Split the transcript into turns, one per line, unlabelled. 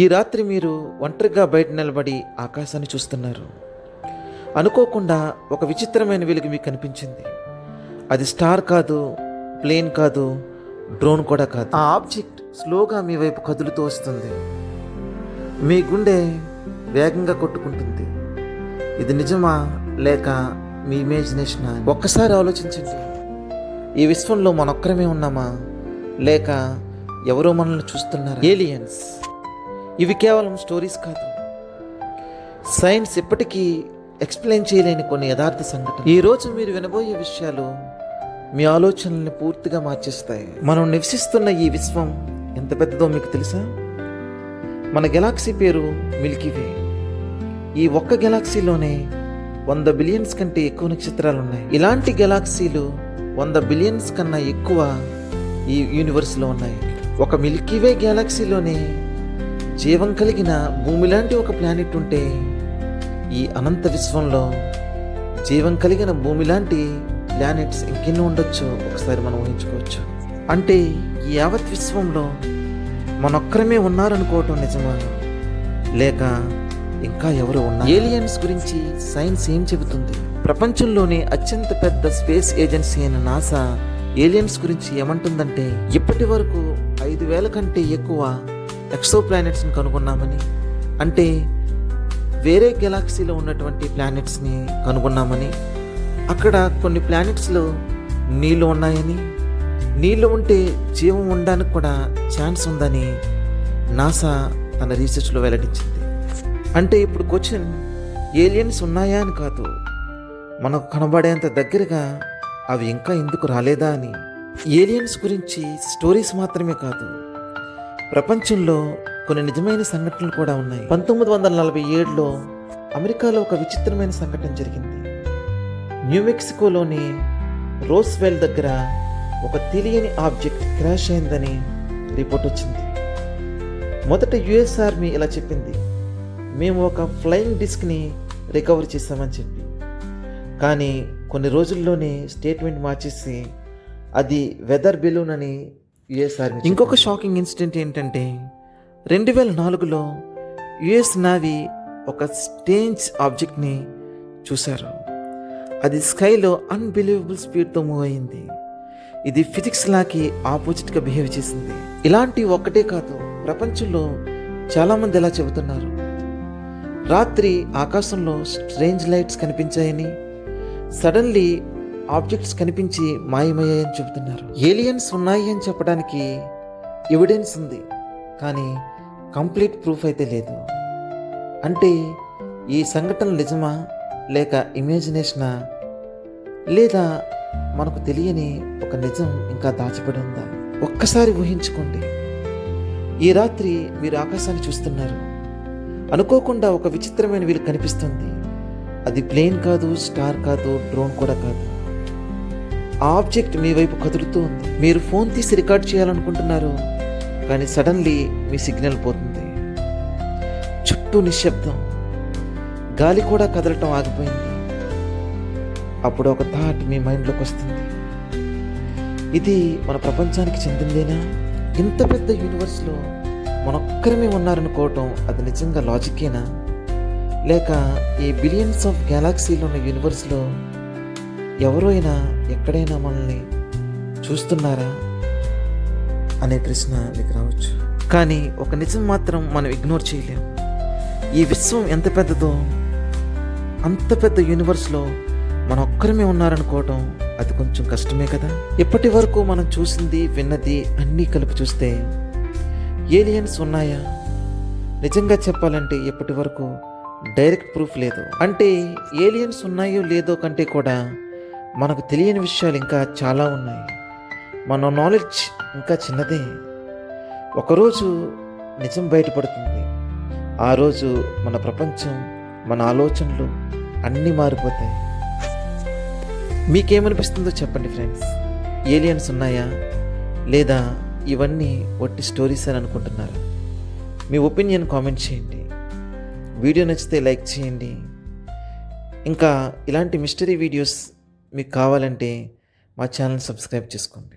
ఈ రాత్రి మీరు ఒంటరిగా బయట నిలబడి ఆకాశాన్ని చూస్తున్నారు. అనుకోకుండా ఒక విచిత్రమైన వెలుగు మీకు కనిపించింది. అది స్టార్ కాదు, ప్లేన్ కాదు, డ్రోన్ కూడా కాదు. ఆ ఆబ్జెక్ట్ స్లోగా మీ వైపు కదులుతూ వస్తుంది. మీ గుండె వేగంగా కొట్టుకుంటుంది. ఇది నిజమా లేక మీ ఇమాజినేషనా? ఒక్కసారి ఆలోచించండి. ఈ విశ్వంలో మనొక్కరమే ఉన్నామా లేక ఎవరో మనల్ని చూస్తున్నారా? ఏలియన్స్ ఇవి కేవలం స్టోరీస్ కాదు, సైన్స్ ఇప్పటికీ ఎక్స్ప్లెయిన్ చేయలేని కొన్ని యథార్థ సంఘటనలు. ఈరోజు మీరు వినబోయే విషయాలు మీ ఆలోచనల్ని పూర్తిగా మార్చేస్తాయి. మనం నివసిస్తున్న ఈ విశ్వం ఎంత పెద్దదో మీకు తెలుసా? మన గెలాక్సీ పేరు మిల్కీవే. ఈ ఒక్క గెలాక్సీలోనే 100 బిలియన్స్ కంటే ఎక్కువ నక్షత్రాలు ఉన్నాయి. ఇలాంటి గెలాక్సీలు 100 బిలియన్స్ కన్నా ఎక్కువ ఈ యూనివర్స్లో ఉన్నాయి. ఒక మిల్కీవే గెలాక్సీలోనే జీవం కలిగిన భూమి లాంటి ఒక ప్లానెట్ ఉంటే, ఈ అనంత విశ్వంలో జీవం కలిగిన భూమి లాంటి ప్లానెట్స్ ఇంకెన్నో ఉండొచ్చు ఒకసారి మనం ఊహించుకోవచ్చు. అంటే ఈ యావత్ విశ్వంలో మనొక్కరమే ఉన్నారనుకోవటం నిజమా లేక ఇంకా ఎవరు ఉన్నారు? ఏలియన్స్ గురించి సైన్స్ ఏం చెబుతుంది? ప్రపంచంలోనే అత్యంత పెద్ద స్పేస్ ఏజెన్సీ అయిన నాసా ఏలియన్స్ గురించి ఏమంటుందంటే, ఇప్పటి వరకు 5,000 కంటే ఎక్కువ ఎక్సో ప్లానెట్స్ని కనుగొన్నామని, అంటే వేరే గెలాక్సీలో ఉన్నటువంటి ప్లానెట్స్ని కనుగొన్నామని, అక్కడ కొన్ని ప్లానెట్స్లో నీళ్ళు ఉన్నాయని, నీళ్ళు ఉంటే జీవం ఉండడానికి కూడా ఛాన్స్ ఉందని నాసా తన రీసెర్చ్లో వెల్లడించింది. అంటే ఇప్పుడు క్వశ్చన్ ఏలియన్స్ ఉన్నాయా అని కాదు, మనకు కనబడేంత దగ్గరగా అవి ఇంకా ఎందుకు రాలేదా అని. ఏలియన్స్ గురించి స్టోరీస్ మాత్రమే కాదు, ప్రపంచంలో కొన్ని నిజమైన సంఘటనలు కూడా ఉన్నాయి. 1947లో అమెరికాలో ఒక విచిత్రమైన సంఘటన జరిగింది. న్యూ మెక్సికోలోని రోస్వెల్ దగ్గర ఒక తెలియని ఆబ్జెక్ట్ క్రాష్ అయిందని రిపోర్ట్ వచ్చింది. మొదట యుఎస్ ఆర్మీ ఇలా చెప్పింది, మేము ఒక ఫ్లయింగ్ డిస్క్ని రికవర్ చేశామని చెప్పి. కానీ కొన్ని రోజుల్లోనే స్టేట్మెంట్ మార్చేసి అది వెదర్ బెలూన్ అని యుఎస్ ఆర్మీ. ఇంకొక షాకింగ్ ఇన్సిడెంట్ ఏంటంటే, 2004లో యుఎస్ నావీ ఒక స్ట్రేంజ్ ఆబ్జెక్ట్ని చూశారు. అది స్కైలో అన్బిలీవబుల్ స్పీడ్తో మూవ్ అయింది. ఇది ఫిజిక్స్ లాకి ఆపోజిట్గా బిహేవ్ చేసింది. ఇలాంటి ఒక్కటే కాదు, ప్రపంచంలో చాలామంది ఎలా చెబుతున్నారు. రాత్రి ఆకాశంలో స్ట్రేంజ్ లైట్స్ కనిపించాయని, సడన్లీ ఆబ్జెక్ట్స్ కనిపించి మాయమయ్యాయని చెబుతున్నారు. ఏలియన్స్ ఉన్నాయి అని చెప్పడానికి ఎవిడెన్స్ ఉంది, కానీ కంప్లీట్ ప్రూఫ్ అయితే లేదు. అంటే ఈ సంఘటన నిజమా లేక ఇమాజినేషనా, లేదా మనకు తెలియని ఒక నిజం ఇంకా దాచిపడి ఉందా? ఒక్కసారి ఊహించుకోండి. ఈ రాత్రి మీరు ఆకాశాన్ని చూస్తున్నారు. అనుకోకుండా ఒక విచిత్రమైన వెలుగు కనిపిస్తుంది. అది ప్లేన్ కాదు, స్టార్ కాదు, డ్రోన్ కూడా కాదు. ఆ ఆబ్జెక్ట్ మీ వైపు కదులుతూ ఉంది. మీరు ఫోన్ తీసి రికార్డ్ చేయాలనుకుంటున్నారు, కానీ సడన్లీ మీ సిగ్నల్ పోతుంది. చుట్టూ నిశ్శబ్దం, గాలి కూడా కదలటం ఆగిపోయింది. అప్పుడు ఒక థాట్ మీ మైండ్లోకి వస్తుంది, ఇది మన ప్రపంచానికి చెందిందేనా? ఇంత పెద్ద యూనివర్స్లో మనొక్కరమే ఉన్నారనుకోవటం అది నిజంగా లాజికేనా? లేక ఈ బిలియన్స్ ఆఫ్ గెలాక్సీలో ఉన్న యూనివర్స్లో ఎవరో అయినా ఎక్కడైనా మనల్ని చూస్తున్నారా అనే ప్రశ్న మీకు రావచ్చు. కానీ ఒక నిజం మాత్రం మనం ఇగ్నోర్ చేయలేం. ఈ విశ్వం ఎంత పెద్దదో, అంత పెద్ద యూనివర్స్లో మనం ఒక్కరమే ఉన్నారనుకోవటం అది కొంచెం కష్టమే కదా. ఇప్పటి వరకు మనం చూసింది, విన్నది అన్నీ కలిపి చూస్తే ఏలియన్స్ ఉన్నాయా? నిజంగా చెప్పాలంటే ఇప్పటి వరకు డైరెక్ట్ ప్రూఫ్ లేదు. అంటే ఏలియన్స్ ఉన్నాయో లేదో కంటే కూడా మనకు తెలియని విషయాలు ఇంకా చాలా ఉన్నాయి. మన నాలెడ్జ్ ఇంకా చిన్నదే. ఒకరోజు నిజం బయటపడుతుంది. ఆ రోజు మన ప్రపంచం, మన ఆలోచనలు అన్నీ మారిపోతాయి. మీకేమనిపిస్తుందో చెప్పండి ఫ్రెండ్స్. ఏలియన్స్ ఉన్నాయా లేదా ఇవన్నీ ఒట్టి స్టోరీస్ అని అనుకుంటున్నారా? మీ ఒపీనియన్ కామెంట్ చేయండి. వీడియో నచ్చితే లైక్ చేయండి. ఇంకా ఇలాంటి మిస్టరీ వీడియోస్ మీకు కావాలంటే మా ఛానల్ సబ్స్క్రైబ్ చేసుకోండి.